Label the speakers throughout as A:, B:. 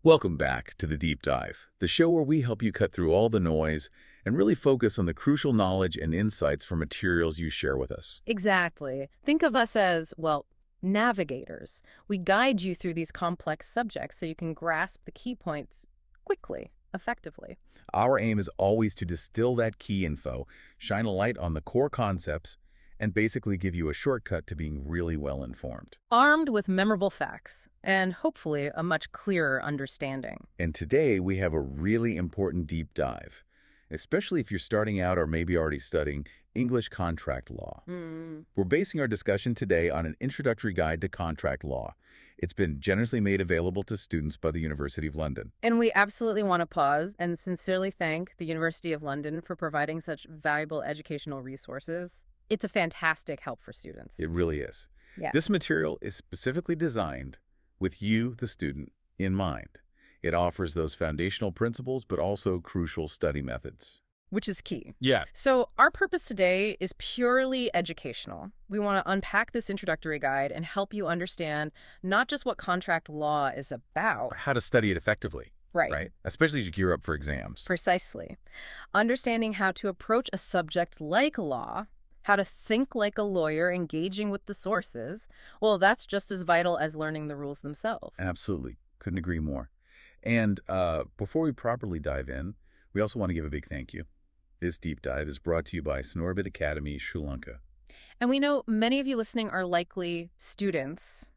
A: Welcome back to the Deep Dive, the show where we help you cut through all the noise and really focus on the crucial knowledge and insights from materials you share with us.
B: Exactly. Think of us as, well, navigators. We guide you through these complex subjects so you can grasp the key points quickly, effectively.
A: Our aim is always to distill that key info, shine a light on the core concepts, and basically give you a shortcut to being really well informed.
B: Armed with memorable facts and hopefully a much clearer understanding.
A: And today we have a really important deep dive, especially if you're starting out or maybe already studying English contract law. We're basing our discussion today on an introductory guide to contract law. It's been generously made available to students by the University of London.
B: And we absolutely want to pause and sincerely thank the University of London for providing such valuable educational resources. It's a fantastic help for students.
A: It really is.
B: Yeah.
A: This material is specifically designed with you, the student, in mind. It offers those foundational principles, but also crucial study methods.
B: Which is key.
A: Yeah.
B: So our purpose today is purely educational. We want to unpack this introductory guide and help you understand not just what contract law is about.
A: How to study it effectively.
B: Right.
A: Right? Especially as you gear up for exams.
B: Precisely. Understanding how to approach a subject like law, how to think like a lawyer engaging with the sources, well, that's just as vital as learning the rules themselves.
A: Absolutely. Couldn't agree more. And before we properly dive in, we also want to give a big thank you. This deep dive is brought to you by Sinorbit Academy, Sri Lanka.
B: And we know many of you listening are likely students,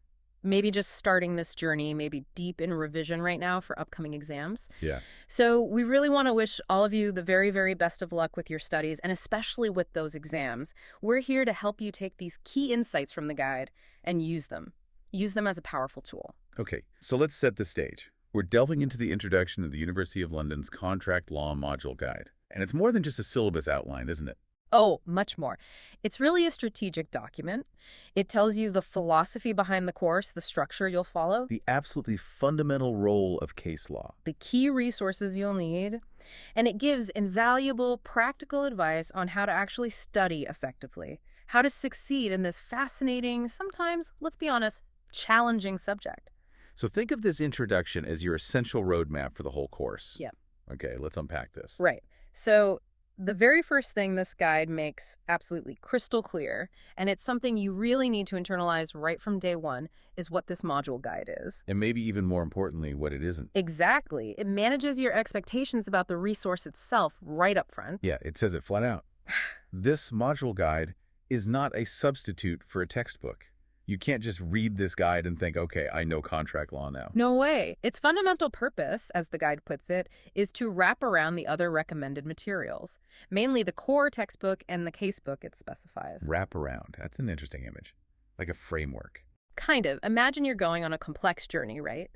B: maybe just starting this journey, maybe deep in revision right now for upcoming exams.
A: Yeah.
B: So we really want to wish all of you the very, very best of luck with your studies, and especially with those exams. We're here to help you take these key insights from the guide and use them. Use them as a powerful tool.
A: Okay, so let's set the stage. We're delving into the introduction of the University of London's Contract Law Module Guide. And it's more than just a syllabus outline, isn't it?
B: Oh, much more. It's really a strategic document. It tells you the philosophy behind the course, the structure you'll follow,
A: The absolutely fundamental role of case law.
B: the key resources you'll need, and it gives invaluable practical advice on how to actually study effectively, how to succeed in this fascinating, sometimes, let's be honest, challenging subject.
A: So think of this introduction as your essential roadmap for the whole course.
B: Yeah.
A: Okay, let's unpack this.
B: Right. So the very first thing this guide makes absolutely crystal clear, and it's something you really need to internalize right from day one, is what this module guide is.
A: And maybe even more importantly, what it isn't.
B: Exactly. It manages your expectations about the resource itself right up front.
A: Yeah, it says it flat out. This module guide is not a substitute for a textbook. You can't just read this guide and think, okay, I know contract law now.
B: No way. Its fundamental purpose, as the guide puts it, is to wrap around the other recommended materials, mainly the core textbook and the casebook it specifies.
A: Wrap around. That's an interesting image. Like a framework.
B: Kind of. Imagine you're going on a complex journey, right?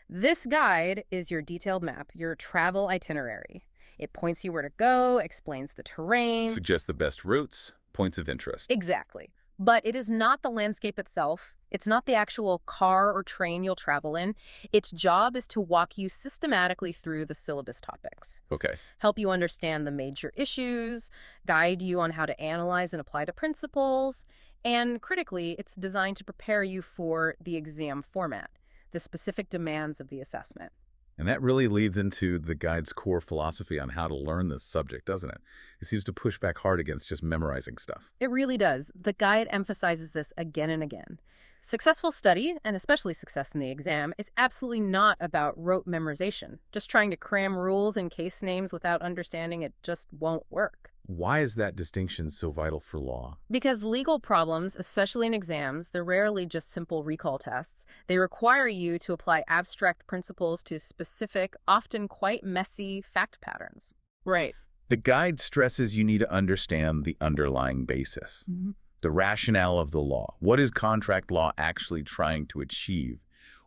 B: This guide is your detailed map, your travel itinerary. It points you where to go, explains the terrain.
A: Suggest the best routes, points of interest.
B: Exactly. But it is not the landscape itself. It's not the actual car or train you'll travel in. Its job is to walk you systematically through the syllabus topics,
A: Okay.
B: help you understand the major issues, guide you on how to analyze and apply to principles, and critically, it's designed to prepare you for the exam format, the specific demands of the assessment.
A: And that really leads into the guide's core philosophy on how to learn this subject, doesn't it? It seems to push back hard against just memorizing stuff.
B: It really does. The guide emphasizes this again and again. Successful study, and especially success in the exam, is absolutely not about rote memorization. Just trying to cram rules and case names without understanding it just won't work.
A: Why is that distinction so vital for law?
B: Because legal problems, especially in exams, they're rarely just simple recall tests. They require you to apply abstract principles to specific, often quite messy fact patterns. Right.
A: The guide stresses you need to understand the underlying basis, the rationale of the law. What is contract law actually trying to achieve?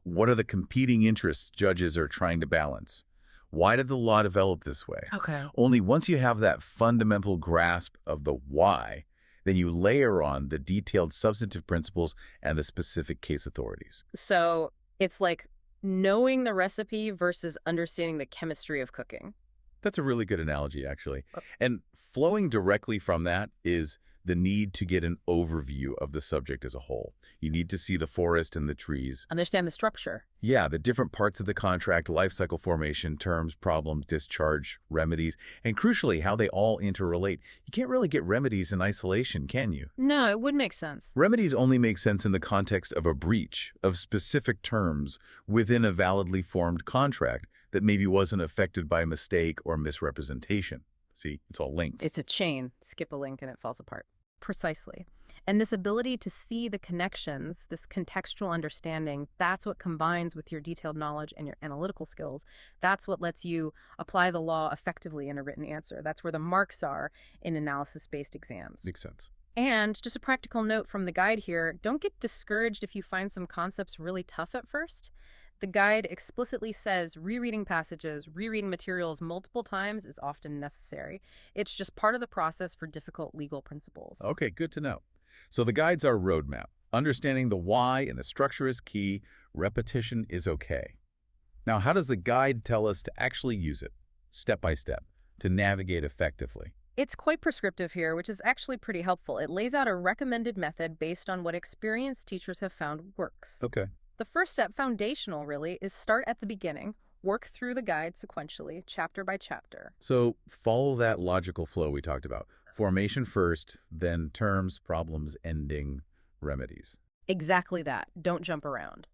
A: What are the competing interests judges are trying to balance? Why did the law develop this way?
B: Okay.
A: Only once you have that fundamental grasp of the why, then you layer on the detailed substantive principles and the specific case authorities.
B: So it's like knowing the recipe versus understanding the chemistry of cooking.
A: That's a really good analogy, actually. And flowing directly from that is the need to get an overview of the subject as a whole. You need to see the forest and the trees.
B: Understand the structure.
A: Yeah, the different parts of the contract, life cycle formation, terms, problems, discharge, remedies, and crucially, how they all interrelate. You can't really get remedies in isolation, can you?
B: No, it would make sense.
A: Remedies only make sense in the context of a breach of specific terms within a validly formed contract that maybe wasn't affected by a mistake or misrepresentation. See, it's all linked.
B: It's a chain. Skip a link and it falls apart. Precisely. And this ability to see the connections, this contextual understanding, that's what combines with your detailed knowledge and your analytical skills. That's what lets you apply the law effectively in a written answer. That's where the marks are in analysis-based exams.
A: Makes sense.
B: And just a practical note from the guide here, don't get discouraged if you find some concepts really tough at first. The guide explicitly says rereading passages, rereading materials multiple times is often necessary. It's just part of the process for difficult legal principles.
A: Okay, good to know. So the guide's our roadmap. Understanding the why and the structure is key. Repetition is okay. Now, how does the guide tell us to actually use it, step by step, to navigate effectively?
B: It's quite prescriptive here, which is actually pretty helpful. It lays out a recommended method based on what experienced teachers have found works.
A: Okay.
B: The first step, foundational really, is start at the beginning, work through the guide sequentially, chapter by chapter.
A: So follow that logical flow we talked about. Formation first, then terms, problems, ending, remedies.
B: Exactly that. Don't jump around.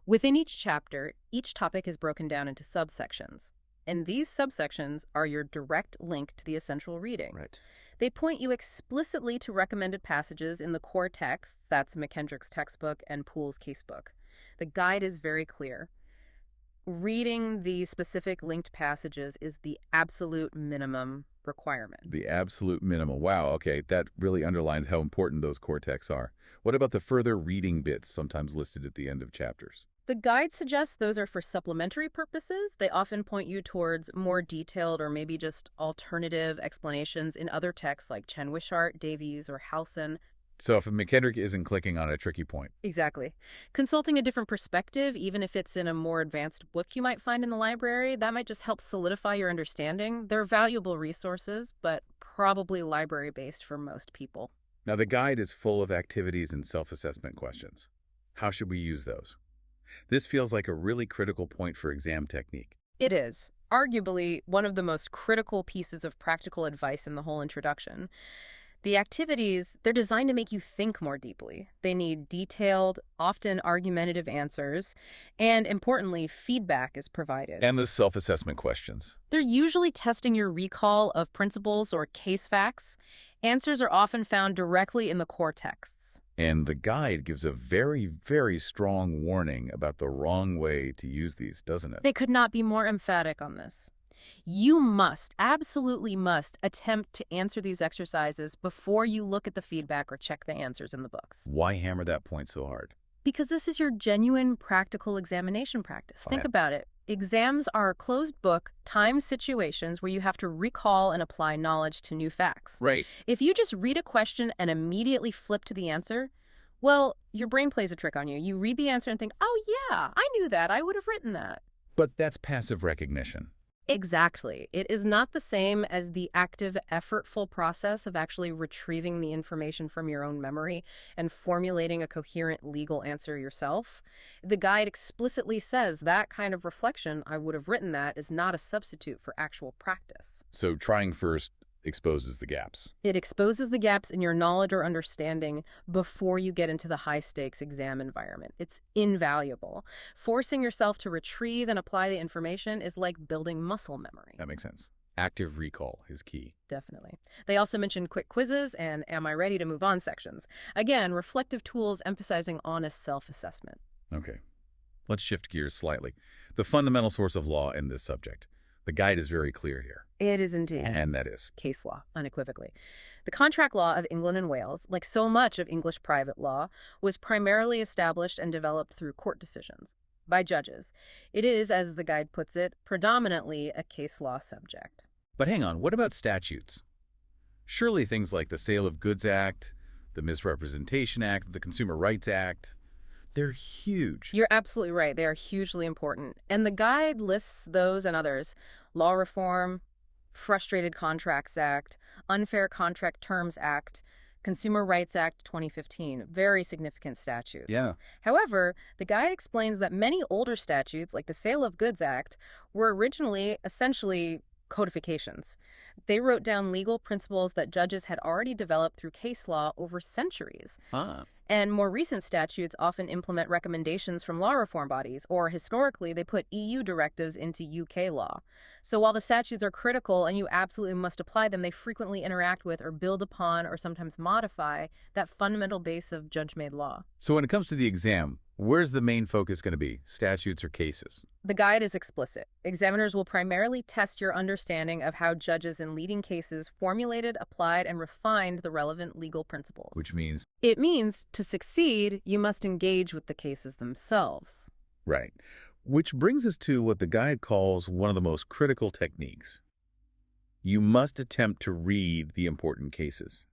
B: Within each chapter, each topic is broken down into subsections. And these subsections are your direct link to the essential reading.
A: Right.
B: They point you explicitly to recommended passages in the core texts, that's McKendrick's textbook and Poole's casebook. The guide is very clear. Reading the specific linked passages is the absolute minimum requirement.
A: The absolute minimum. Wow, okay, that really underlines how important those core texts are. What about the further reading bits sometimes listed at the end of chapters?
B: The guide suggests those are for supplementary purposes. They often point you towards more detailed or maybe just alternative explanations in other texts like Chen Wishart, Davies, or Howson.
A: So if McKendrick isn't clicking on a tricky point.
B: Exactly. Consulting a different perspective, even if it's in a more advanced book you might find in the library, that might just help solidify your understanding. They're valuable resources, but probably library-based for most people.
A: Now, the guide is full of activities and self-assessment questions. How should we use those? This feels like a really critical point for exam technique.
B: It is. Arguably, one of the most critical pieces of practical advice in the whole introduction. The activities, they're designed to make you think more deeply. They need detailed, often argumentative answers, and importantly, feedback is provided.
A: And the self-assessment questions.
B: They're usually testing your recall of principles or case facts. Answers are often found directly in the core texts.
A: And the guide gives a very, very strong warning about the wrong way to use these, doesn't it?
B: They could not be more emphatic on this. You must, absolutely must, attempt to answer these exercises before you look at the feedback or check the answers in the books.
A: Why hammer that point so hard?
B: Because this is your genuine practical examination practice. Think about it. Exams are closed book, timed situations where you have to recall and apply knowledge to new facts.
A: Right.
B: If you just read a question and immediately flip to the answer, well, your brain plays a trick on you. You read the answer and think, oh yeah, I knew that. I would have written that.
A: But that's passive recognition.
B: Exactly. It is not the same as the active, effortful process of actually retrieving the information from your own memory and formulating a coherent legal answer yourself. The guide explicitly says that kind of reflection, I would have written that, is not a substitute for actual practice.
A: So trying first exposes the gaps.
B: It exposes the gaps in your knowledge or understanding before you get into the high-stakes exam environment. It's invaluable. Forcing yourself to retrieve and apply the information is like building muscle memory.
A: That makes sense. Active recall is key.
B: Definitely. They also mention quick quizzes and am I ready to move on sections. Again, reflective tools emphasizing honest self-assessment.
A: Okay. Let's shift gears slightly. The fundamental source of law in this subject. The guide is very clear here.
B: It is indeed.
A: And that is?
B: Case law, unequivocally. The contract law of England and Wales, like so much of English private law, was primarily established and developed through court decisions by judges. It is, as the guide puts it, predominantly a case law subject.
A: But hang on, what about statutes? Surely things like the Sale of Goods Act, the Misrepresentation Act, the Consumer Rights Act, they're huge.
B: You're absolutely right. They are hugely important. And the guide lists those and others. Law Reform, Frustrated Contracts Act, Unfair Contract Terms Act, Consumer Rights Act 2015, very significant statutes.
A: Yeah.
B: However, the guide explains that many older statutes, like the Sale of Goods Act, were originally essentially codifications. They wrote down legal principles that judges had already developed through case law over centuries.
A: Huh.
B: And more recent statutes often implement recommendations from law reform bodies, or historically, they put EU directives into UK law. So while the statutes are critical and you absolutely must apply them, they frequently interact with or build upon or sometimes modify that fundamental base of judge-made law.
A: So when it comes to the exam, where's the main focus going to be? Statutes or cases?
B: The guide is explicit. Examiners will primarily test your understanding of how judges in leading cases formulated, applied, and refined the relevant legal principles.
A: Which means?
B: It means, to succeed, you must engage with the cases themselves.
A: Right. Which brings us to what the guide calls one of the most critical techniques. You must attempt to read the important cases.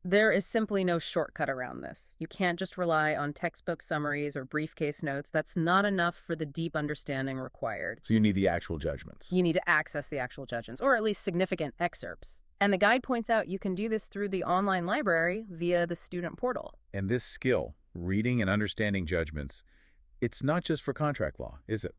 B: There is simply no shortcut around this. You can't just rely on textbook summaries or briefcase notes. That's not enough for the deep understanding required.
A: So you need the actual judgments.
B: You need to access the actual judgments, or at least significant excerpts. And the guide points out you can do this through the online library via the student portal.
A: And this skill, reading and understanding judgments, it's not just for contract law, is it?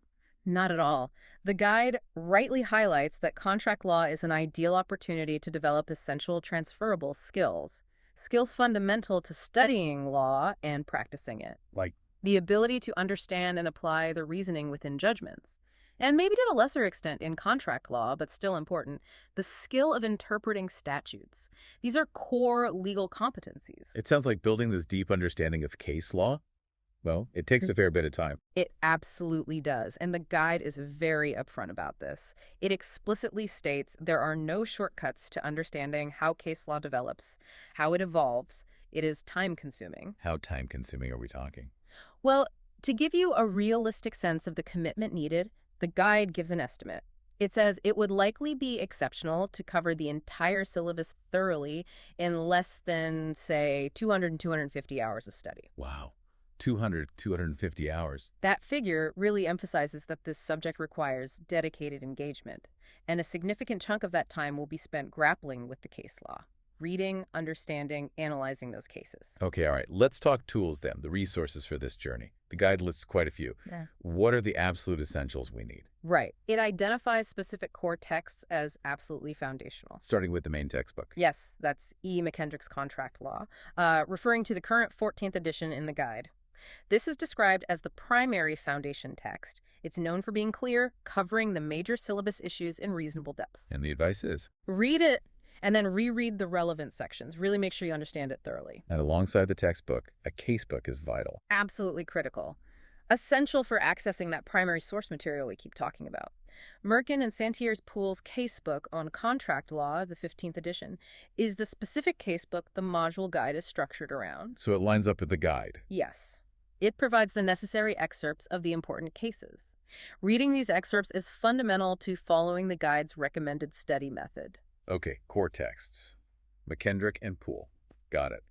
B: Not at all. The guide rightly highlights that contract law is an ideal opportunity to develop essential transferable skills. Skills fundamental to studying law and practicing it.
A: Like?
B: The ability to understand and apply the reasoning within judgments. And maybe to a lesser extent in contract law, but still important, the skill of interpreting statutes. These are core legal competencies.
A: It sounds like building this deep understanding of case law. Well, it takes a fair bit of time.
B: It absolutely does, and the guide is very upfront about this. It explicitly states there are no shortcuts to understanding how case law develops, how it evolves. It is time-consuming.
A: How time-consuming are we talking?
B: Well, to give you a realistic sense of the commitment needed, the guide gives an estimate. It says it would likely be exceptional to cover the entire syllabus thoroughly in less than, say, 200 and 250 hours of study.
A: Wow. 200, 250 hours.
B: That figure really emphasizes that this subject requires dedicated engagement, and a significant chunk of that time will be spent grappling with the case law, reading, understanding, analyzing those cases.
A: Okay, all right. Let's talk tools then, the resources for this journey. The guide lists quite a few.
B: Yeah.
A: What are the absolute essentials we need?
B: Right. It identifies specific core texts as absolutely foundational.
A: Starting with the main textbook.
B: Yes, that's E. McKendrick's Contract Law, referring to the current 14th edition in the guide. This is described as the primary foundation text. It's known for being clear, covering the major syllabus issues in reasonable depth.
A: And the advice is?
B: Read it, and then reread the relevant sections. Really make sure you understand it thoroughly.
A: And alongside the textbook, a casebook is vital.
B: Absolutely critical. Essential for accessing that primary source material we keep talking about. Merkin and Santiers-Poole's casebook on contract law, the 15th edition, is the specific casebook the module guide is structured around.
A: So it lines up with the guide.
B: Yes. It provides the necessary excerpts of the important cases. Reading these excerpts is fundamental to following the guide's recommended study method.
A: Okay, core texts. McKendrick and Poole. Got it.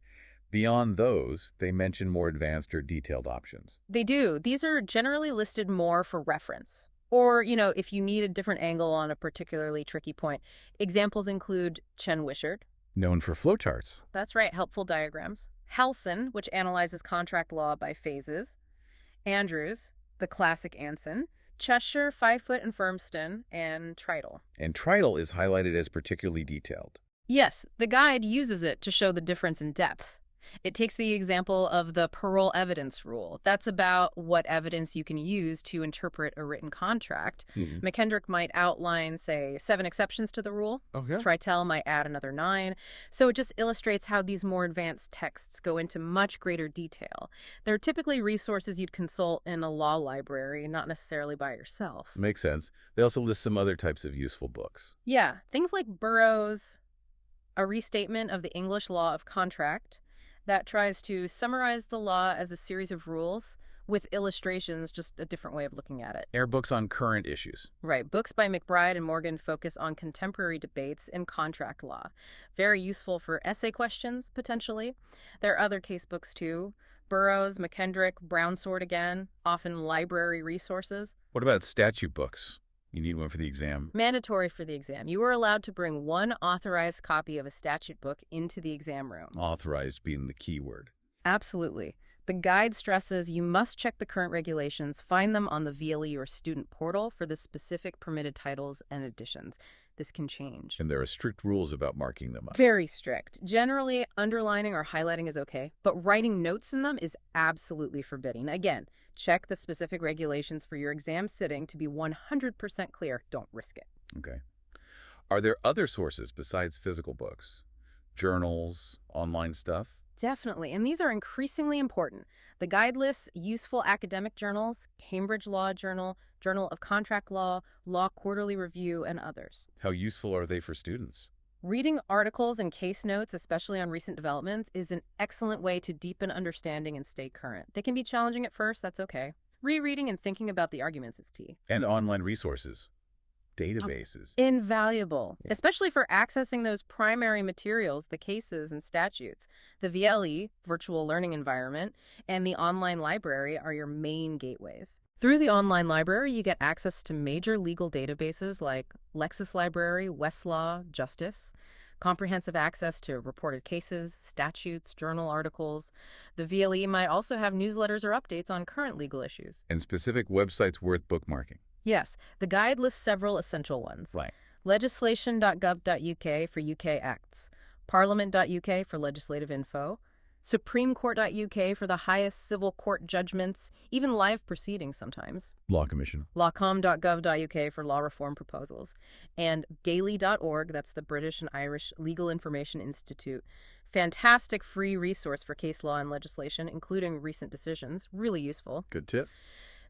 A: Beyond those, they mention more advanced or detailed options.
B: They do. These are generally listed more for reference. Or, if you need a different angle on a particularly tricky point. Examples include Chen Wishart.
A: Known for flowcharts.
B: That's right, helpful diagrams. Halson, which analyzes contract law by phases. Andrews, the classic Anson. Cheshire, Fivefoot, and Firmston, and Tritle.
A: And Tritle is highlighted as particularly detailed.
B: Yes, the guide uses it to show the difference in depth. It takes the example of the parole evidence rule. That's about what evidence you can use to interpret a written contract. McKendrick might outline, say, 7 exceptions to the rule.
A: Okay.
B: Tritel might add another 9. So it just illustrates how these more advanced texts go into much greater detail. They're typically resources you'd consult in a law library, not necessarily by yourself.
A: Makes sense. They also list some other types of useful books.
B: Yeah, things like Burroughs, a restatement of the English law of contract, that tries to summarize the law as a series of rules with illustrations, just a different way of looking at it.
A: Air books on current issues.
B: Right. Books by McBride and Morgan focus on contemporary debates in contract law. Very useful for essay questions, potentially. There are other case books, too. Burroughs, McKendrick, Brownsword again, often library resources.
A: What about statute books? You need one for the exam?
B: Mandatory for the exam. You are allowed to bring one authorized copy of a statute book into the exam room.
A: Authorized being the key word.
B: Absolutely. The guide stresses you must check the current regulations, find them on the VLE or student portal for the specific permitted titles and editions. This can change.
A: And there are strict rules about marking them up.
B: Very strict. Generally, underlining or highlighting is okay, but writing notes in them is absolutely forbidden. Again, check the specific regulations for your exam sitting to be 100% clear. Don't risk it.
A: Okay. Are there other sources besides physical books? Journals, online stuff?
B: Definitely, and these are increasingly important. The guide lists useful academic journals, Cambridge Law Journal, Journal of Contract Law, Law Quarterly Review, and others.
A: How useful are they for students?
B: Reading articles and case notes, especially on recent developments, is an excellent way to deepen understanding and stay current. They can be challenging at first, that's okay. Rereading and thinking about the arguments is key.
A: And online resources. Databases.
B: Invaluable, especially for accessing those primary materials, the cases and statutes. The VLE, Virtual Learning Environment, and the online library are your main gateways. Through the online library, you get access to major legal databases like Lexis Library, Westlaw, Justice, comprehensive access to reported cases, statutes, journal articles. The VLE might also have newsletters or updates on current legal issues.
A: And specific websites worth bookmarking.
B: Yes, the guide lists several essential ones.
A: Right.
B: Legislation.gov.uk for UK acts, Parliament.uk for legislative info, Supremecourt.uk for the highest civil court judgments, even live proceedings sometimes,
A: Law Commission.
B: Lawcom.gov.uk for law reform proposals, and Gailey.org, that's the British and Irish Legal Information Institute. Fantastic free resource for case law and legislation, including recent decisions. Really useful.
A: Good tip.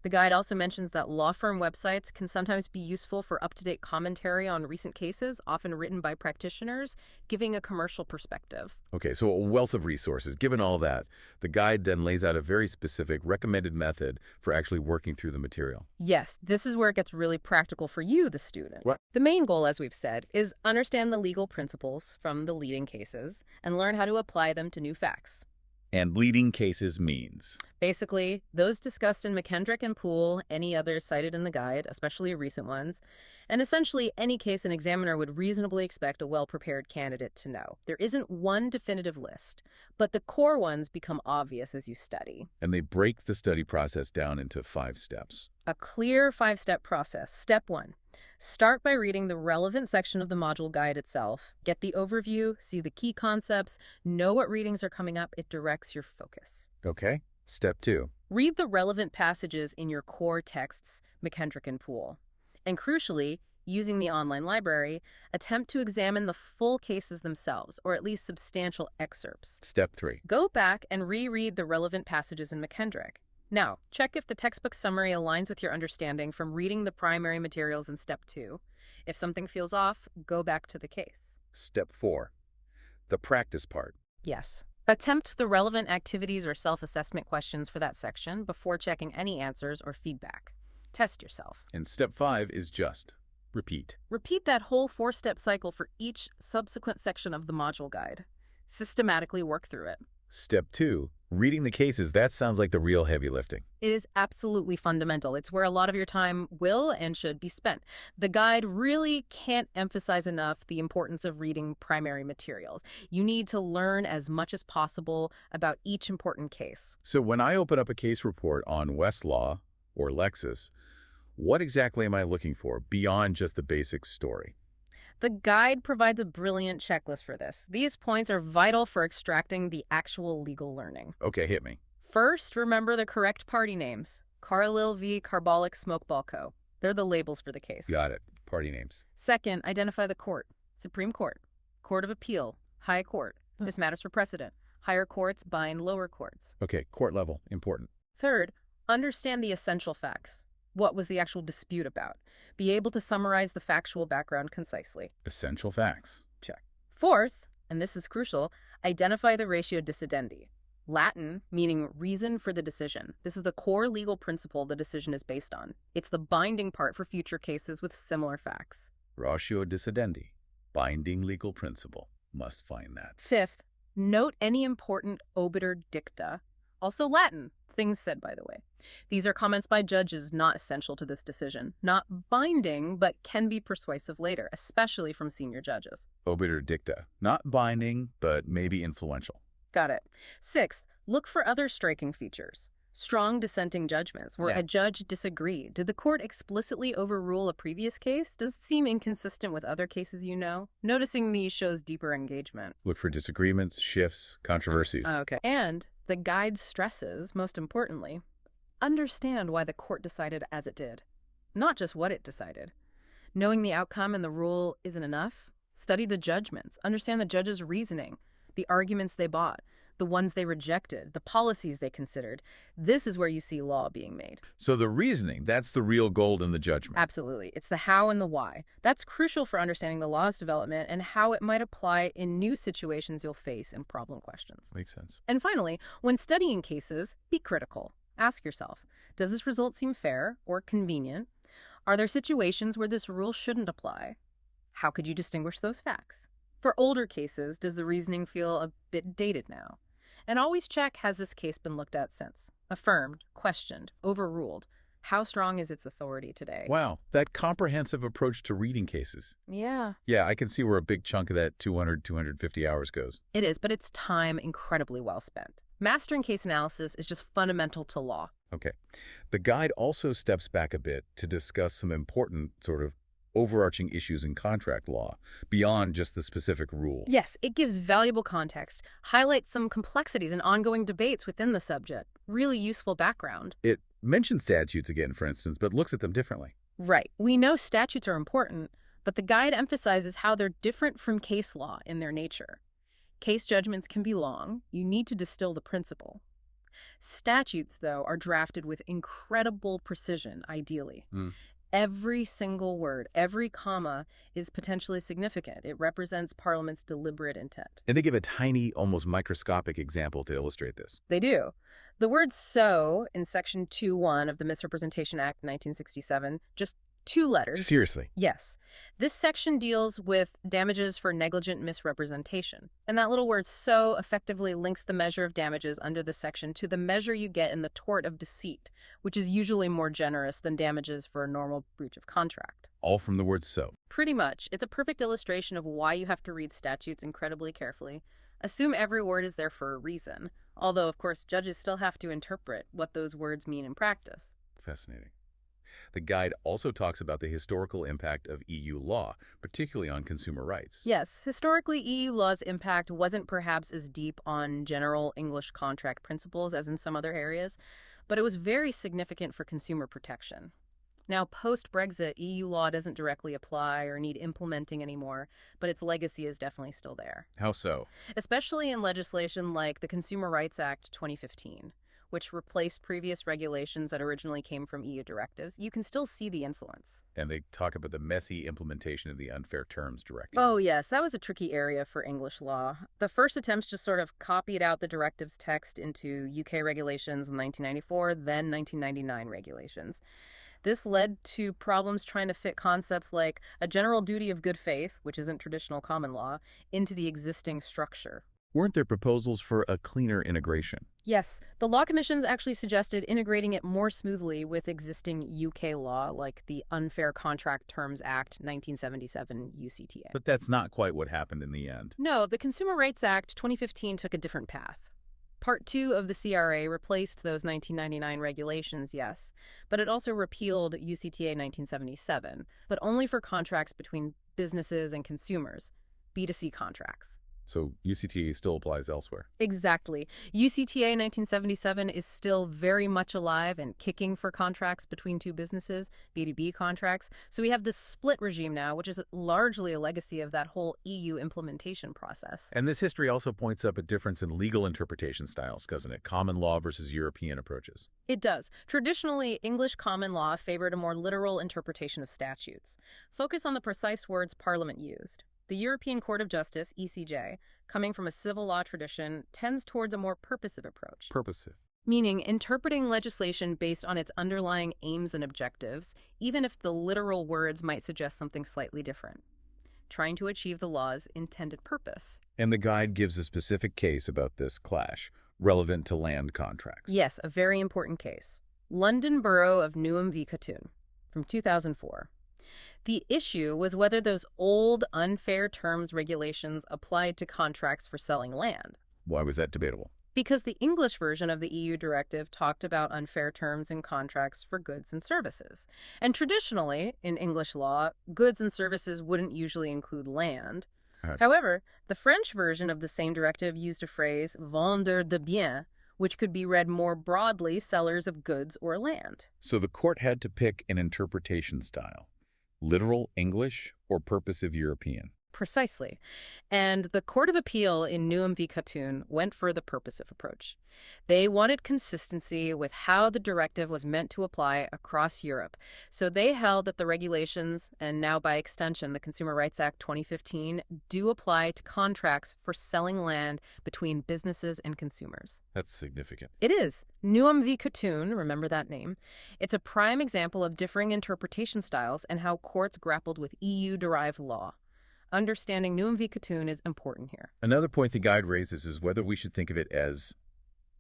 B: The guide also mentions that law firm websites can sometimes be useful for up-to-date commentary on recent cases, often written by practitioners, giving a commercial perspective.
A: Okay, so a wealth of resources. Given all that, the guide then lays out a very specific recommended method for actually working through the material.
B: Yes, this is where it gets really practical for you, the student.
A: What?
B: The main goal, as we've said, is understand the legal principles from the leading cases and learn how to apply them to new facts.
A: And leading cases means?
B: Basically, those discussed in McKendrick and Poole, any others cited in the guide, especially recent ones, and essentially any case an examiner would reasonably expect a well-prepared candidate to know. There isn't one definitive list, but the core ones become obvious as you study.
A: And they break the study process down into 5 steps.
B: A clear 5-step process. Step 1. Start by reading the relevant section of the module guide itself. Get the overview, see the key concepts, know what readings are coming up. It directs your focus.
A: Okay. Step 2.
B: Read the relevant passages in your core texts, McKendrick and Poole. And crucially, using the online library, attempt to examine the full cases themselves, or at least substantial excerpts.
A: Step 3.
B: Go back and reread the relevant passages in McKendrick. Now, check if the textbook summary aligns with your understanding from reading the primary materials in Step 2. If something feels off, go back to the case.
A: Step 4. The practice part.
B: Yes. Attempt the relevant activities or self-assessment questions for that section before checking any answers or feedback. Test yourself.
A: And Step 5 is just repeat.
B: Repeat that whole 4-step cycle for each subsequent section of the module guide. Systematically work through it.
A: Step 2. Reading the cases. That sounds like the real heavy lifting.
B: It is absolutely fundamental. It's where a lot of your time will and should be spent. The guide really can't emphasize enough the importance of reading primary materials. You need to learn as much as possible about each important case.
A: So when I open up a case report on Westlaw or Lexis, what exactly am I looking for beyond just the basic story?
B: The guide provides a brilliant checklist for this. These points are vital for extracting the actual legal learning.
A: Okay, hit me.
B: First, remember the correct party names. Carlil v. Carbolic Smokeball Co. They're the labels for the case.
A: Got it. Party names.
B: Second, identify the court. Supreme Court, Court of Appeal, High Court. This matters for precedent. Higher courts bind lower courts.
A: Okay, court level. Important.
B: Third, understand the essential facts. What was the actual dispute about? Be able to summarize the factual background concisely.
A: Essential facts.
B: Check. Fourth, and this is crucial, identify the ratio decidendi. Latin, meaning reason for the decision. This is the core legal principle the decision is based on. It's the binding part for future cases with similar facts.
A: Ratio decidendi. Binding legal principle. Must find that.
B: Fifth, note any important obiter dicta. Also Latin. things said, by the way. These are comments by judges not essential to this decision, not binding, but can be persuasive later, especially from senior judges.
A: Obiter dicta. Not binding, but maybe influential.
B: Got it. Sixth, look for other striking features. Strong dissenting judgments, where
A: Yeah.
B: a judge disagreed. Did the court explicitly overrule a previous case? Does it seem inconsistent with other cases you know? Noticing these shows deeper engagement.
A: Look for disagreements, shifts, controversies.
B: Okay. And the guide stresses, most importantly, understand why the court decided as it did, not just what it decided. Knowing the outcome and the rule isn't enough. Study the judgments. Understand the judge's reasoning, the arguments they bought, the ones they rejected, the policies they considered. This is where you see law being made.
A: So the reasoning, that's the real gold in the judgment.
B: Absolutely. It's the how and the why. That's crucial for understanding the law's development and how it might apply in new situations you'll face in problem questions.
A: Makes sense.
B: And finally, when studying cases, be critical. Ask yourself, does this result seem fair or convenient? Are there situations where this rule shouldn't apply? How could you distinguish those facts? For older cases, does the reasoning feel a bit dated now? And always check, has this case been looked at since? Affirmed, questioned, overruled. How strong is its authority today?
A: Wow, that comprehensive approach to reading cases.
B: Yeah.
A: Yeah, I can see where a big chunk of that 250 hours goes.
B: It is, but it's time incredibly well spent. Mastering case analysis is just fundamental to law.
A: Okay. The guide also steps back a bit to discuss some important sort of overarching issues in contract law, beyond just the specific rules.
B: Yes, it gives valuable context, highlights some complexities and ongoing debates within the subject. Really useful background.
A: It mentions statutes again, for instance, but looks at them differently.
B: Right. We know statutes are important, but the guide emphasizes how they're different from case law in their nature. Case judgments can be long. You need to distill the principle. Statutes, though, are drafted with incredible precision, ideally. Every single word, every comma is potentially significant. It represents Parliament's deliberate intent.
A: And they give a tiny, almost microscopic example to illustrate this.
B: They do. The word "so" in Section 2.1 of the Misrepresentation Act 1967, just 2 letters.
A: Seriously?
B: Yes. This section deals with damages for negligent misrepresentation. And that little word "so" effectively links the measure of damages under the section to the measure you get in the tort of deceit, which is usually more generous than damages for a normal breach of contract.
A: All from the word "so."
B: Pretty much. It's a perfect illustration of why you have to read statutes incredibly carefully. Assume every word is there for a reason, although, of course, judges still have to interpret what those words mean in practice.
A: Fascinating. The guide also talks about the historical impact of EU law, particularly on consumer rights.
B: Yes, historically, EU law's impact wasn't perhaps as deep on general English contract principles as in some other areas, but it was very significant for consumer protection. Now, post-Brexit, EU law doesn't directly apply or need implementing anymore, but its legacy is definitely still there.
A: How so?
B: Especially in legislation like the Consumer Rights Act 2015, which replaced previous regulations that originally came from EU directives. You can still see the influence.
A: And they talk about the messy implementation of the Unfair Terms Directive.
B: Oh, yes, that was a tricky area for English law. The first attempts just sort of copied out the directive's text into UK regulations in 1994, then 1999 regulations. This led to problems trying to fit concepts like a general duty of good faith, which isn't traditional common law, into the existing structure.
A: Weren't there proposals for a cleaner integration?
B: Yes, the law commissions actually suggested integrating it more smoothly with existing UK law, like the Unfair Contract Terms Act 1977 UCTA.
A: But that's not quite what happened in the end.
B: No, the Consumer Rights Act 2015 took a different path. Part 2 of the CRA replaced those 1999 regulations, yes, but it also repealed UCTA 1977, but only for contracts between businesses and consumers, B2C contracts.
A: So UCTA still applies elsewhere.
B: Exactly. UCTA 1977 is still very much alive and kicking for contracts between two businesses, B2B contracts. So we have this split regime now, which is largely a legacy of that whole EU implementation process.
A: And this history also points up a difference in legal interpretation styles, doesn't it? Common law versus European approaches.
B: It does. Traditionally, English common law favored a more literal interpretation of statutes. Focus on the precise words Parliament used. The European Court of Justice, ECJ, coming from a civil law tradition, tends towards a more purposive approach.
A: Purposive.
B: Meaning interpreting legislation based on its underlying aims and objectives, even if the literal words might suggest something slightly different. Trying to achieve the law's intended purpose.
A: And the guide gives a specific case about this clash. relevant to land contracts.
B: Yes, a very important case. London Borough of Newham v. Khatun from 2004. The issue was whether those old unfair terms regulations applied to contracts for selling land.
A: Why was that debatable?
B: Because the English version of the EU directive talked about unfair terms in contracts for goods and services. And traditionally, in English law, goods and services wouldn't usually include land. However, the French version of the same directive used a phrase, vendeur de biens, which could be read more broadly, sellers of goods or land.
A: So the court had to pick an interpretation style, literal English or purposive European.
B: Precisely. And the Court of Appeal in Newham v. Khatun went for the purposive approach. They wanted consistency with how the directive was meant to apply across Europe. So they held that the regulations, and now by extension the Consumer Rights Act 2015, do apply to contracts for selling land between businesses and consumers.
A: That's significant.
B: It is. Newham v. Khatun, remember that name, it's a prime example of differing interpretation styles and how courts grappled with EU-derived law. Understanding Newham v. Khatun is important here.
A: Another point the guide raises is whether we should think of it as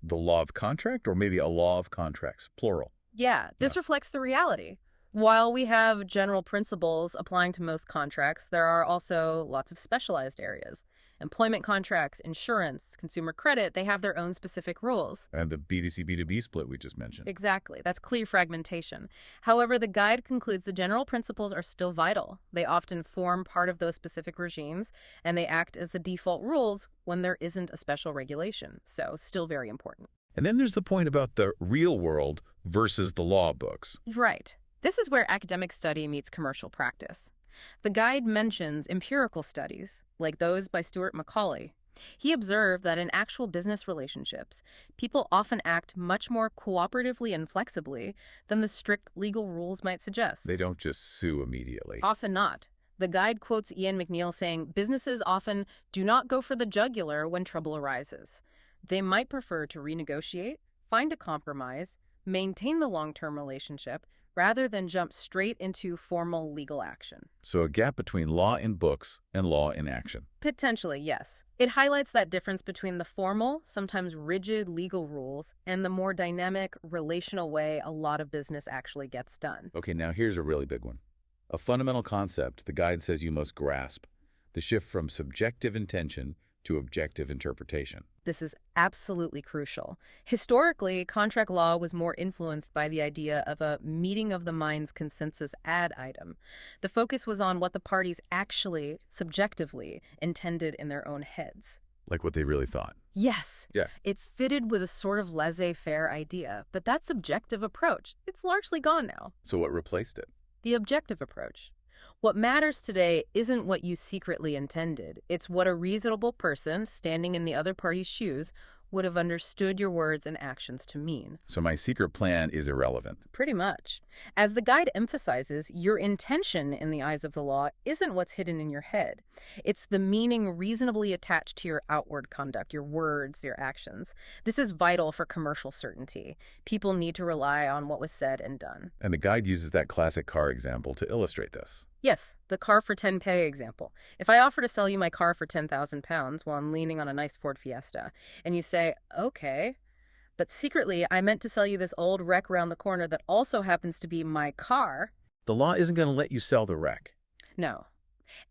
A: the law of contract or maybe a law of contracts, plural.
B: Yeah, this reflects the reality. While we have general principles applying to most contracts, there are also lots of specialized areas. Employment contracts, insurance, consumer credit, they have their own specific rules.
A: And the B2C, B2B split we just mentioned.
B: Exactly. That's clear fragmentation. However, the guide concludes the general principles are still vital. They often form part of those specific regimes, and they act as the default rules when there isn't a special regulation. So, still very important.
A: And then there's the point about the real world versus the law books.
B: Right. This is where academic study meets commercial practice. The guide mentions empirical studies, like those by Stuart Macaulay. He observed that in actual business relationships, people often act much more cooperatively and flexibly than the strict legal rules might suggest.
A: They don't just sue immediately.
B: Often not. The guide quotes Ian McNeill saying, businesses often do not go for the jugular when trouble arises. They might prefer to renegotiate, find a compromise, maintain the long-term relationship, rather than jump straight into formal legal action.
A: So a gap between law in books and law in action.
B: Potentially, yes. It highlights that difference between the formal, sometimes rigid legal rules and the more dynamic, relational way a lot of business actually gets done.
A: Okay, now here's a really big one. A fundamental concept the guide says you must grasp, the shift from subjective intention to objective interpretation.
B: This is absolutely crucial. Historically, contract law was more influenced by the idea of a meeting of the minds consensus ad item. The focus was on what the parties actually, subjectively, intended in their own heads.
A: Like what they really thought.
B: Yes.
A: Yeah.
B: It fitted with a sort of laissez-faire idea, but that subjective approach, it's largely gone now.
A: So what replaced it?
B: The objective approach. What matters today isn't what you secretly intended. It's what a reasonable person standing in the other party's shoes would have understood your words and actions to mean.
A: So my secret plan is irrelevant.
B: Pretty much. As the guide emphasizes, your intention in the eyes of the law isn't what's hidden in your head. It's the meaning reasonably attached to your outward conduct, your words, your actions. This is vital for commercial certainty. People need to rely on what was said and done.
A: And the guide uses that classic car example to illustrate this.
B: Yes, the car for 10 pay example. If I offer to sell you my car for £10,000 while I'm leaning on a nice Ford Fiesta, and you say, okay, but secretly I meant to sell you this old wreck around the corner that also happens to be my car.
A: The law isn't going to let you sell the wreck.
B: No.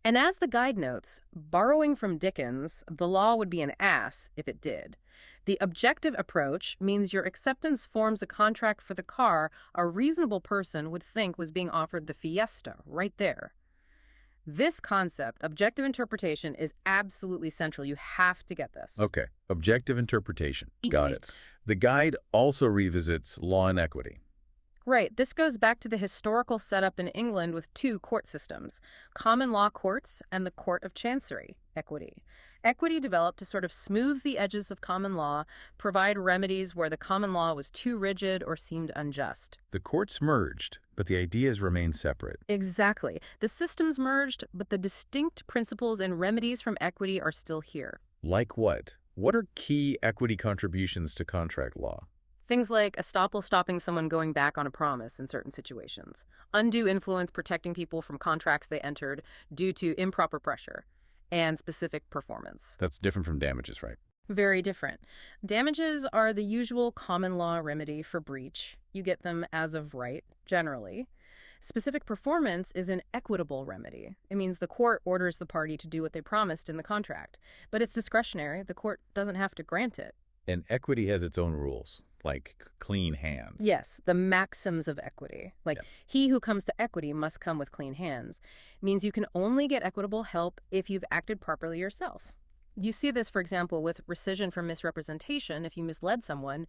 B: And as the guide notes, borrowing from Dickens, the law would be an ass if it did. The objective approach means your acceptance forms a contract for the car a reasonable person would think was being offered the Fiesta right there. This concept, objective interpretation, is absolutely central. You have to get this.
A: Okay, objective interpretation. Got it. The guide also revisits law and equity.
B: Right. This goes back to the historical setup in England with two court systems, common law courts and the Court of Chancery, equity. Equity developed to sort of smooth the edges of common law, provide remedies where the common law was too rigid or seemed unjust.
A: The courts merged, but the ideas remain separate.
B: Exactly. The systems merged, but the distinct principles and remedies from equity are still here.
A: Like what? What are key equity contributions to contract law?
B: Things like estoppel stopping someone going back on a promise in certain situations, undue influence protecting people from contracts they entered due to improper pressure, and specific performance.
A: That's different from damages, right?
B: Very different. Damages are the usual common law remedy for breach. You get them as of right, generally. Specific performance is an equitable remedy. It means the court orders the party to do what they promised in the contract. But it's discretionary. The court doesn't have to grant it.
A: And equity has its own rules, like clean hands.
B: Yes, the maxims of equity. Like,
A: Yep.
B: he who comes to equity must come with clean hands. Means you can only get equitable help if you've acted properly yourself. You see this, for example, with rescission for misrepresentation. If you misled someone,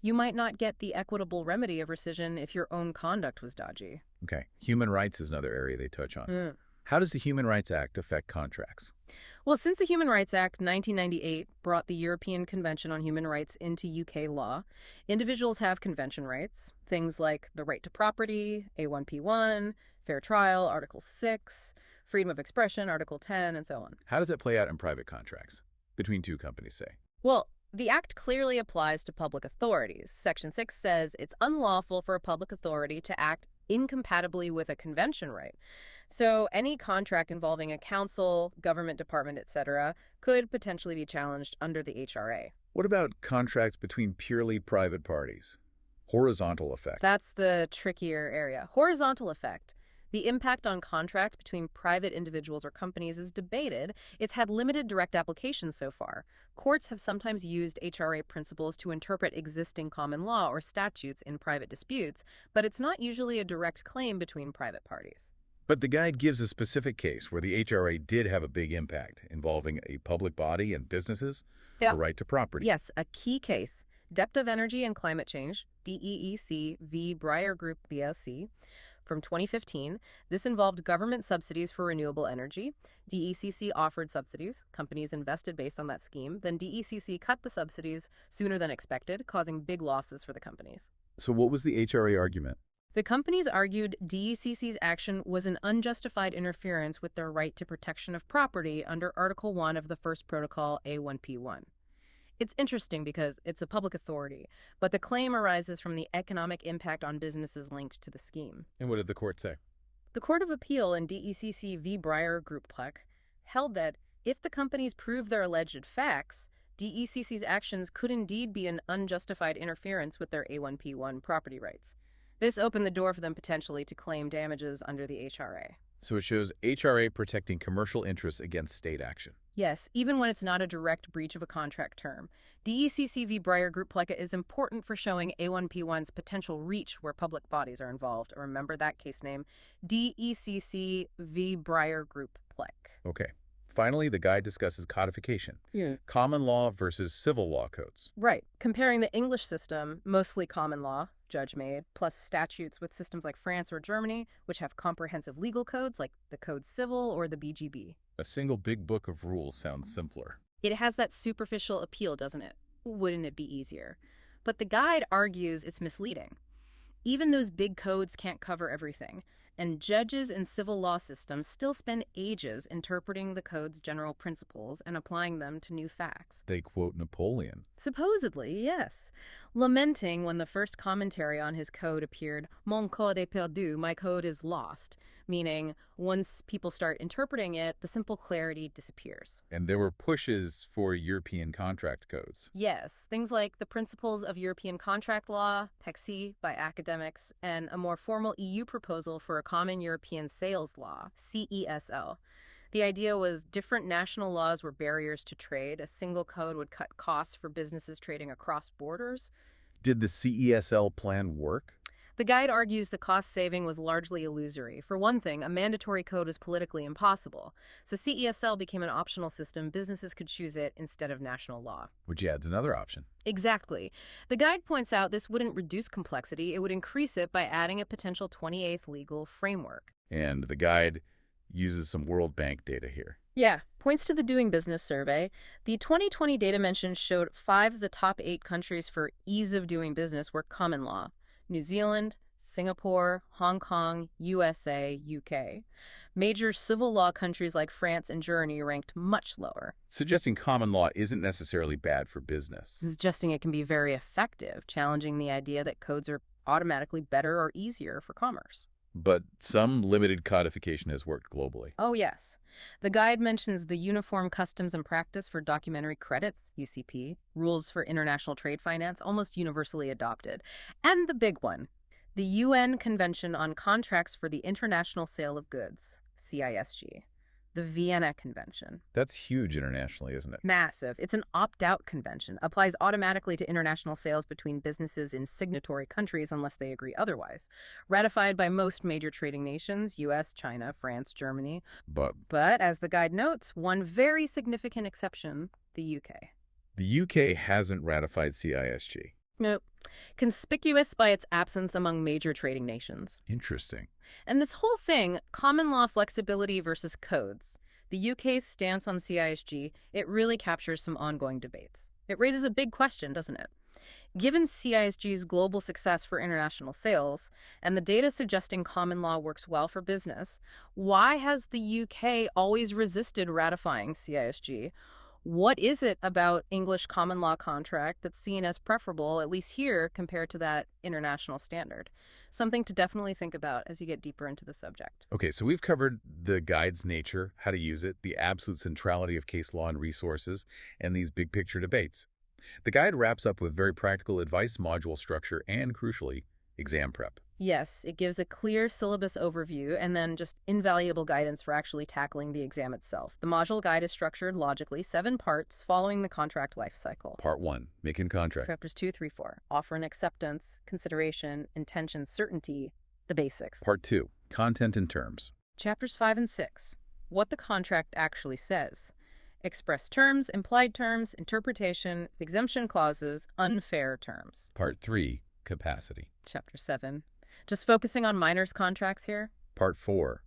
B: you might not get the equitable remedy of rescission if your own conduct was dodgy.
A: Okay. Human rights is another area they touch on.
B: Mm.
A: How does the Human Rights Act affect contracts?
B: Well, since the Human Rights Act 1998 brought the European Convention on Human Rights into UK law, individuals have convention rights, things like the right to property, A1P1, fair trial, Article 6, freedom of expression, Article 10, and so on.
A: How does it play out in private contracts? Between two companies, say.
B: Well, the Act clearly applies to public authorities. Section 6 says it's unlawful for a public authority to act incompatibly with a convention right. So any contract involving a council, government department, etc., could potentially be challenged under the HRA.
A: What about contracts between purely private parties? Horizontal effect.
B: That's the trickier area. Horizontal effect. The impact on contract between private individuals or companies is debated. It's had limited direct application so far. Courts have sometimes used HRA principles to interpret existing common law or statutes in private disputes, but it's not usually a direct claim between private parties.
A: But the guide gives a specific case where the HRA did have a big impact, involving a public body and businesses,
B: Yeah.
A: the right to property.
B: Yes, a key case. Depth of Energy and Climate Change, DEEC v. Breyer Group BSC, from 2015. This involved government subsidies for renewable energy. DECC offered subsidies. Companies invested based on that scheme. Then DECC cut the subsidies sooner than expected, causing big losses for the companies.
A: So what was the HRA argument?
B: The companies argued DECC's action was an unjustified interference with their right to protection of property under Article 1 of the First Protocol A1P1. It's interesting because it's a public authority, but the claim arises from the economic impact on businesses linked to the scheme.
A: And what did the court say?
B: The Court of Appeal in DECC v. Breyer Group Plec held that if the companies prove their alleged facts, DECC's actions could indeed be an unjustified interference with their A1P1 property rights. This opened the door for them potentially to claim damages under the HRA.
A: So it shows HRA protecting commercial interests against state action.
B: Yes, even when it's not a direct breach of a contract term. DECC v. Breyer Group Pleca is important for showing A1P1's potential reach where public bodies are involved. Remember that case name, DECC v. Breyer Group Plec.
A: Okay. Finally, the guide discusses codification.
B: Yeah.
A: Common law versus civil law codes.
B: Right. Comparing the English system, mostly common law, judge-made, plus statutes with systems like France or Germany, which have comprehensive legal codes like the Code Civil or the BGB.
A: A single big book of rules sounds simpler.
B: It has that superficial appeal, doesn't it? Wouldn't it be easier? But the guide argues it's misleading. Even those big codes can't cover everything, and judges in civil law systems still spend ages interpreting the code's general principles and applying them to new facts.
A: They quote Napoleon.
B: Supposedly, yes. Lamenting when the first commentary on his code appeared, Mon code est perdu, my code is lost, meaning once people start interpreting it, the simple clarity disappears.
A: And there were pushes for European contract codes.
B: Yes, things like the Principles of European Contract Law, PECSI, by academics, and a more formal EU proposal for a Common European Sales Law, CESL. The idea was different national laws were barriers to trade. A single code would cut costs for businesses trading across borders.
A: Did the CESL plan work?
B: The guide argues the cost saving was largely illusory. For one thing, a mandatory code was politically impossible. So CESL became an optional system. Businesses could choose it instead of national law.
A: Which adds another option.
B: Exactly. The guide points out this wouldn't reduce complexity. It would increase it by adding a potential 28th legal framework.
A: And the guide uses some World Bank data here.
B: Yeah, points to the Doing Business survey. The 2020 data mentioned showed 5 of the top 8 countries for ease of doing business were common law. New Zealand, Singapore, Hong Kong, USA, UK. Major civil law countries like France and Germany ranked much lower.
A: Suggesting common law isn't necessarily bad for business.
B: Suggesting it can be very effective, challenging the idea that codes are automatically better or easier for commerce.
A: But some limited codification has worked globally.
B: Oh, yes. The guide mentions the Uniform Customs and Practice for Documentary Credits, UCP, rules for international trade finance, almost universally adopted, and the big one, the UN Convention on Contracts for the International Sale of Goods, CISG, the Vienna Convention.
A: That's huge internationally, isn't it?
B: Massive. It's an opt-out convention, applies automatically to international sales between businesses in signatory countries unless they agree otherwise. Ratified by most major trading nations, US, China, France, Germany. But as the guide notes, one very significant exception, the UK.
A: The UK hasn't ratified CISG.
B: Nope. Conspicuous by its absence among major trading nations.
A: Interesting.
B: And this whole thing, common law flexibility versus codes, the UK's stance on CISG, it really captures some ongoing debates. It raises a big question, doesn't it? Given CISG's global success for international sales, and the data suggesting common law works well for business, why has the UK always resisted ratifying CISG? What is it about English common law contract that's seen as preferable, at least here, compared to that international standard? Something to definitely think about as you get deeper into the subject.
A: Okay, so we've covered the guide's nature, how to use it, the absolute centrality of case law and resources, and these big picture debates. The guide wraps up with very practical advice, module structure, and crucially, exam prep.
B: Yes, it gives a clear syllabus overview and then just invaluable guidance for actually tackling the exam itself. The module guide is structured logically, 7 parts following the contract life cycle.
A: Part 1, making contract.
B: Chapters 2, 3, 4, offer and acceptance, consideration, intention, certainty, the basics.
A: Part 2, content and terms.
B: Chapters 5 and 6, what the contract actually says. Express terms, implied terms, interpretation, exemption clauses, unfair terms.
A: Part 3, capacity.
B: Chapter 7, just focusing on minors contracts here.
A: Part 4,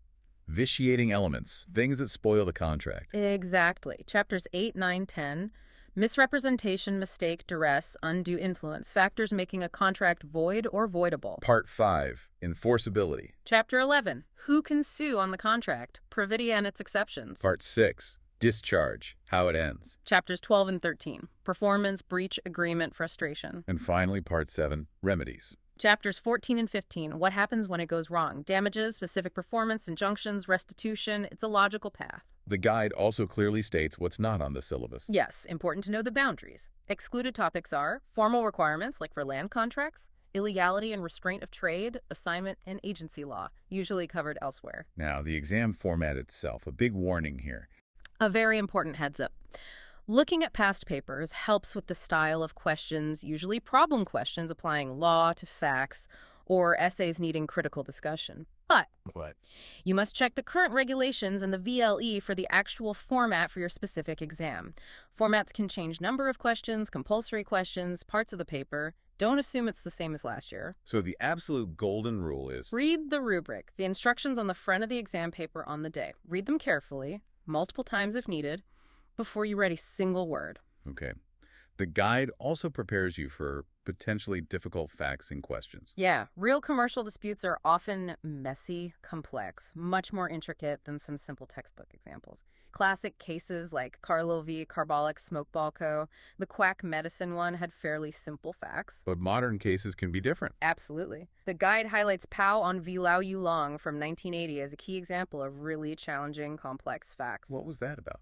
A: vitiating elements, things that spoil the contract.
B: Exactly. Chapters 8, 9, 10, misrepresentation, mistake, duress, undue influence, factors making a contract void or voidable.
A: Part 5, enforceability.
B: Chapter 11, who can sue on the contract, privity and its exceptions.
A: Part 6, discharge, how it ends.
B: Chapters 12 and 13, performance, breach, agreement, frustration.
A: And finally, Part 7, remedies.
B: Chapters 14 and 15, what happens when it goes wrong? Damages, specific performance, injunctions, restitution. It's a logical path.
A: The guide also clearly states what's not on the syllabus.
B: Yes, important to know the boundaries. Excluded topics are formal requirements, like for land contracts, illegality and restraint of trade, assignment, and agency law, usually covered elsewhere.
A: Now, the exam format itself, a big warning here.
B: A very important heads up. Looking at past papers helps with the style of questions, usually problem questions applying law to facts, or essays needing critical discussion. But you must check the current regulations and the VLE for the actual format for your specific exam. Formats can change number of questions, compulsory questions, parts of the paper. Don't assume it's the same as last year.
A: So the absolute golden rule is...
B: read the rubric, the instructions on the front of the exam paper on the day. Read them carefully, multiple times if needed, before you write a single word.
A: Okay. The guide also prepares you for potentially difficult facts and questions.
B: Yeah, real commercial disputes are often messy, complex, much more intricate than some simple textbook examples. Classic cases like Carlo v. Carbolic Smokeball Co., the quack medicine one had fairly simple facts.
A: But modern cases can be different.
B: Absolutely. The guide highlights Pao on v. Lao Yu Long from 1980 as a key example of really challenging, complex facts.
A: What was that about?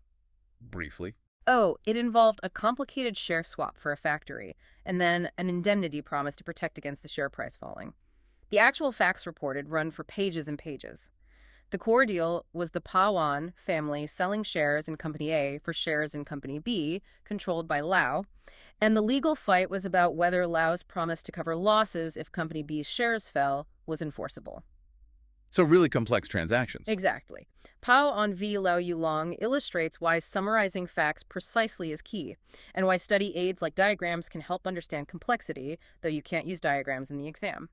A: Briefly.
B: Oh, it involved a complicated share swap for a factory, and then an indemnity promise to protect against the share price falling. The actual facts reported run for pages and pages. The core deal was the Pawan family selling shares in Company A for shares in Company B, controlled by Lao, and the legal fight was about whether Lao's promise to cover losses if Company B's shares fell was enforceable.
A: So really complex transactions.
B: Exactly. Pao on v. Lao Yu Long illustrates why summarizing facts precisely is key, and why study aids like diagrams can help understand complexity, though you can't use diagrams in the exam.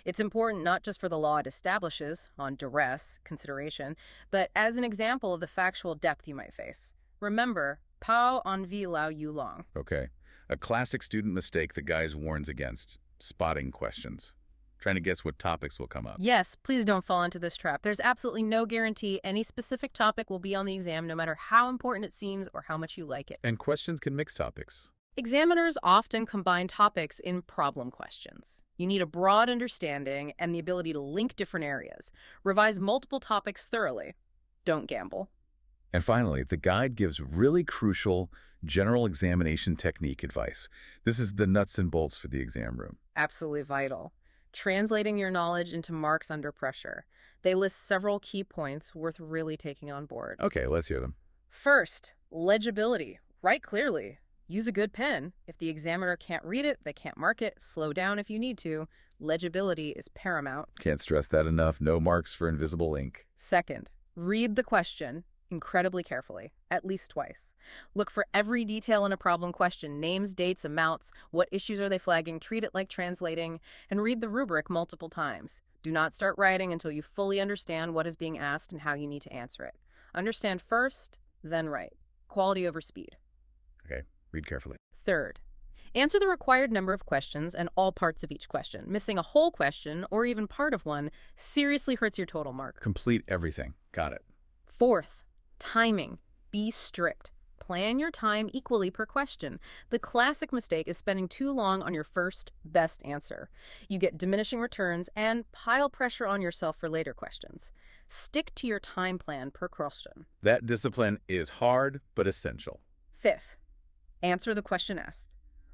B: It's important not just for the law it establishes, on duress, consideration, but as an example of the factual depth you might face. Remember, Pao on v. Lao Yu Long.
A: Okay. A classic student mistake the guide warns against. Spotting questions. Trying to guess what topics will come up.
B: Yes, please don't fall into this trap. There's absolutely no guarantee any specific topic will be on the exam, no matter how important it seems or how much you like it.
A: And questions can mix topics.
B: Examiners often combine topics in problem questions. You need a broad understanding and the ability to link different areas. Revise multiple topics thoroughly. Don't gamble.
A: And finally, the guide gives really crucial general examination technique advice. This is the nuts and bolts for the exam room.
B: Absolutely vital. Translating your knowledge into marks under pressure. They list several key points worth really taking on board.
A: Okay, let's hear them.
B: First, legibility. Write clearly. Use a good pen. If the examiner can't read it, they can't mark it. Slow down if you need to. Legibility is paramount.
A: Can't stress that enough. No marks for invisible ink.
B: Second, read the question incredibly carefully, at least twice. Look for every detail in a problem question, names, dates, amounts, what issues are they flagging, treat it like translating, and read the rubric multiple times. Do not start writing until you fully understand what is being asked and how you need to answer it. Understand first, then write. Quality over speed.
A: Okay, read carefully.
B: Third, answer the required number of questions and all parts of each question. Missing a whole question or even part of one seriously hurts your total mark.
A: Complete everything. Got it.
B: Fourth, timing. Be strict. Plan your time equally per question. The classic mistake is spending too long on your first best answer. You get diminishing returns and pile pressure on yourself for later questions. Stick to your time plan per question.
A: That discipline is hard but essential.
B: Fifth, answer the question asked,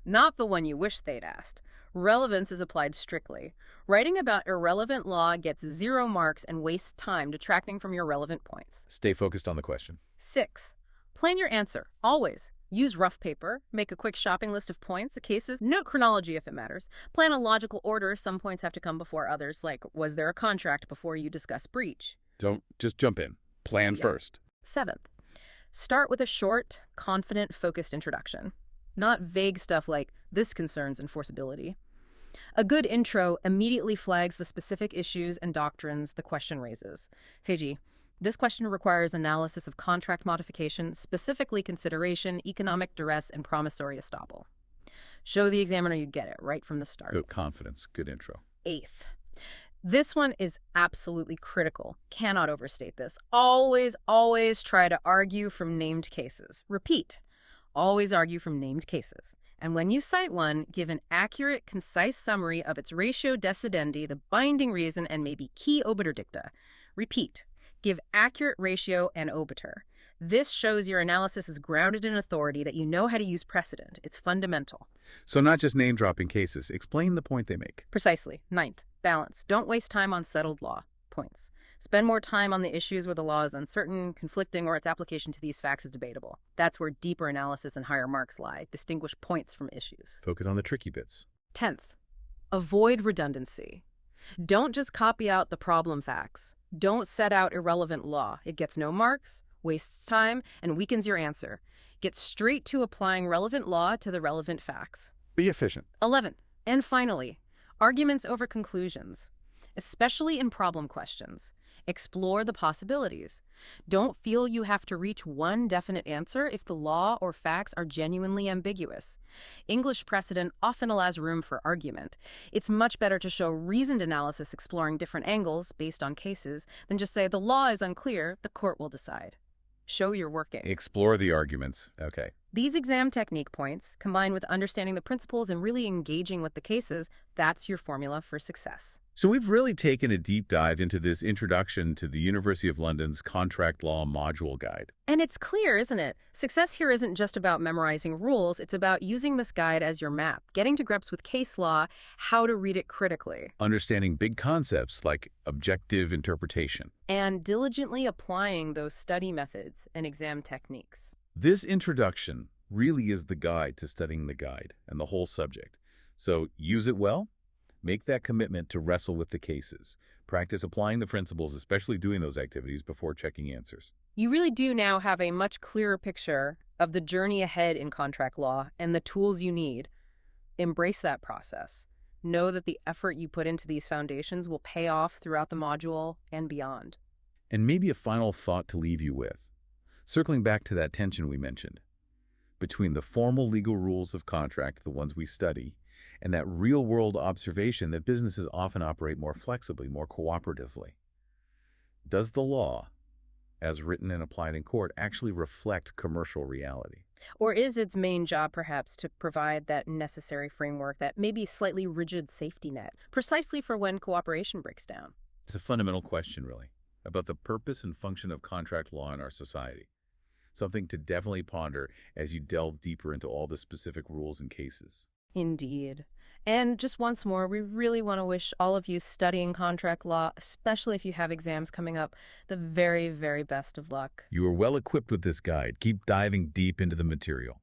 B: not the one you wish they'd asked. Relevance is applied strictly. Writing about irrelevant law gets 0 marks and wastes time detracting from your relevant points.
A: Stay focused on the question.
B: Sixth, plan your answer, always. Use rough paper, make a quick shopping list of points, cases, note chronology if it matters. Plan a logical order, some points have to come before others, like was there a contract before you discuss breach?
A: Don't just jump in. Plan first.
B: Seventh, start with a short, confident, focused introduction. Not vague stuff like, this concerns enforceability. A good intro immediately flags the specific issues and doctrines the question raises. Feiji, this question requires analysis of contract modification, specifically consideration, economic duress, and promissory estoppel. Show the examiner you get it right from the start.
A: Good confidence. Good intro.
B: Eighth, this one is absolutely critical. Cannot overstate this. Always, always try to argue from named cases. Repeat. Always argue from named cases. And when you cite one, give an accurate, concise summary of its ratio decidendi, the binding reason, and maybe key obiter dicta. Repeat. Give accurate ratio and obiter. This shows your analysis is grounded in authority, that you know how to use precedent. It's fundamental.
A: So not just name-dropping cases. Explain the point they make.
B: Precisely. Ninth, balance. Don't waste time on settled law. Points. Spend more time on the issues where the law is uncertain, conflicting, or its application to these facts is debatable. That's where deeper analysis and higher marks lie. Distinguish points from issues.
A: Focus on the tricky bits.
B: 10th, avoid redundancy. Don't just copy out the problem facts. Don't set out irrelevant law. It gets no marks, wastes time, and weakens your answer. Get straight to applying relevant law to the relevant facts.
A: Be efficient.
B: 11th, and finally, arguments over conclusions, especially in problem questions. Explore the possibilities. Don't feel you have to reach one definite answer if the law or facts are genuinely ambiguous. English precedent often allows room for argument. It's much better to show reasoned analysis exploring different angles based on cases than just say the law is unclear, the court will decide. Show you're working.
A: Explore the arguments. Okay.
B: These exam technique points, combined with understanding the principles and really engaging with the cases, that's your formula for success.
A: So we've really taken a deep dive into this introduction to the University of London's Contract Law Module Guide.
B: And it's clear, isn't it? Success here isn't just about memorizing rules, it's about using this guide as your map, getting to grips with case law, how to read it critically.
A: Understanding big concepts like objective interpretation.
B: And diligently applying those study methods and exam techniques.
A: This introduction really is the guide to studying the guide and the whole subject. So use it well. Make that commitment to wrestle with the cases. Practice applying the principles, especially doing those activities before checking answers.
B: You really do now have a much clearer picture of the journey ahead in contract law and the tools you need. Embrace that process. Know that the effort you put into these foundations will pay off throughout the module and beyond.
A: And maybe a final thought to leave you with. Circling back to that tension we mentioned, between the formal legal rules of contract, the ones we study, and that real-world observation that businesses often operate more flexibly, more cooperatively. Does the law, as written and applied in court, actually reflect commercial reality?
B: Or is its main job perhaps to provide that necessary framework, that maybe slightly rigid safety net, precisely for when cooperation breaks down?
A: It's a fundamental question, really, about the purpose and function of contract law in our society. Something to definitely ponder as you delve deeper into all the specific rules and cases.
B: Indeed. And just once more, we really want to wish all of you studying contract law, especially if you have exams coming up, the very, very best of luck.
A: You are well equipped with this guide. Keep diving deep into the material.